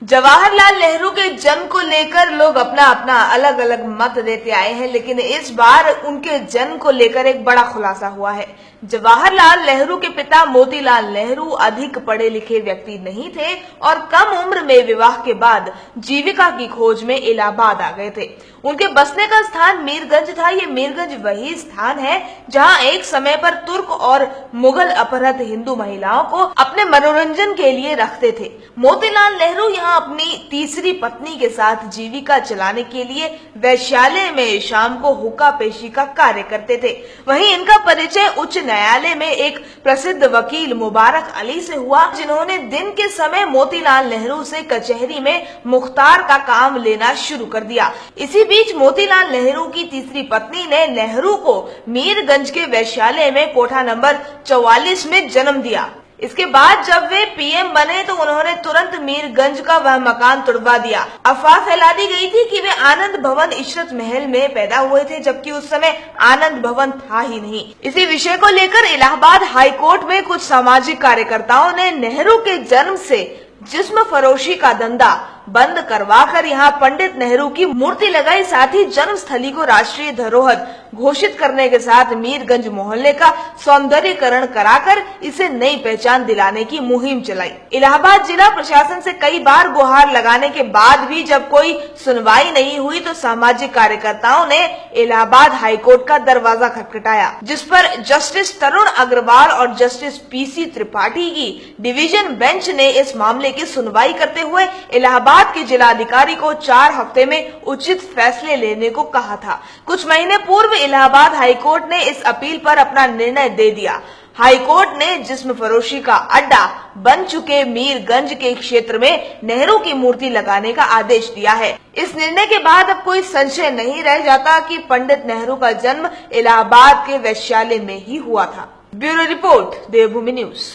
जवाहरलाल नेहरू के जन्म को लेकर लोग अपना अपना अलग अलग मत देते आए हैं, लेकिन इस बार उनके जन्म को लेकर एक बड़ा खुलासा हुआ है। जवाहरलाल नेहरू के पिता मोतीलाल नेहरू अधिक पढ़े लिखे व्यक्ति नहीं थे और कम उम्र में विवाह के बाद जीविका की खोज में इलाहाबाद आ गए थे। उनके बसने का स्थान मीरगंज था। ये मीरगंज वही स्थान है जहां एक समय पर तुर्क और मुगल अपहृत हिंदू महिलाओं को अपने मनोरंजन के लिए रखते थे। मोतीलाल नेहरू यहाँ अपनी तीसरी पत्नी के साथ जीविका चलाने के लिए वैश्यालय में शाम को हुक्का पेशी का कार्य करते थे। वहीं इनका परिचय उच्च न्यायालय में एक प्रसिद्ध वकील मुबारक अली से हुआ, जिन्होंने दिन के समय मोतीलाल नेहरू से कचहरी में मुख्तार का काम लेना शुरू कर दिया। इसी बीच मोतीलाल नेहरू की तीसरी पत्नी ने नेहरू को मीरगंज के वैश्यालय में कोठा नंबर 44 में जन्म दिया। इसके बाद जब वे पीएम बने तो उन्होंने तुरंत मीरगंज का वह मकान तुड़वा दिया। अफवाह फैला दी गई थी कि वे आनंद भवन इशरत महल में पैदा हुए थे, जबकि उस समय आनंद भवन था ही नहीं। इसी विषय को लेकर इलाहाबाद हाई कोर्ट में कुछ सामाजिक कार्यकर्ताओं ने नेहरू के जन्म से जिस्म फरोशी का धंधा बंद करवाकर यहाँ पंडित नेहरू की मूर्ति लगाई। साथ ही जन्मस्थली को राष्ट्रीय धरोहर घोषित करने के साथ मीरगंज मोहल्ले का सौंदर्यीकरण कराकर इसे नई पहचान दिलाने की मुहिम चलाई। इलाहाबाद जिला प्रशासन से कई बार गुहार लगाने के बाद भी जब कोई सुनवाई नहीं हुई तो सामाजिक कार्यकर्ताओं ने इलाहाबाद हाईकोर्ट का दरवाजा खटखटाया, जिस पर जस्टिस तरुण अग्रवाल और जस्टिस पीसी त्रिपाठी की डिवीजन बेंच ने इस मामले की सुनवाई करते हुए इलाहाबाद के जिलाधिकारी को 4 हफ्ते में उचित फैसले लेने को कहा था। कुछ महीने पूर्व इलाहाबाद हाईकोर्ट ने इस अपील पर अपना निर्णय दे दिया। हाईकोर्ट ने जिस्म फरोशी का अड्डा बन चुके मीरगंज के क्षेत्र में नेहरू की मूर्ति लगाने का आदेश दिया है। इस निर्णय के बाद अब कोई संशय नहीं रह जाता कि पंडित नेहरू का जन्म इलाहाबाद के वैश्यालय में ही हुआ था। ब्यूरो रिपोर्ट, देवभूमि न्यूज।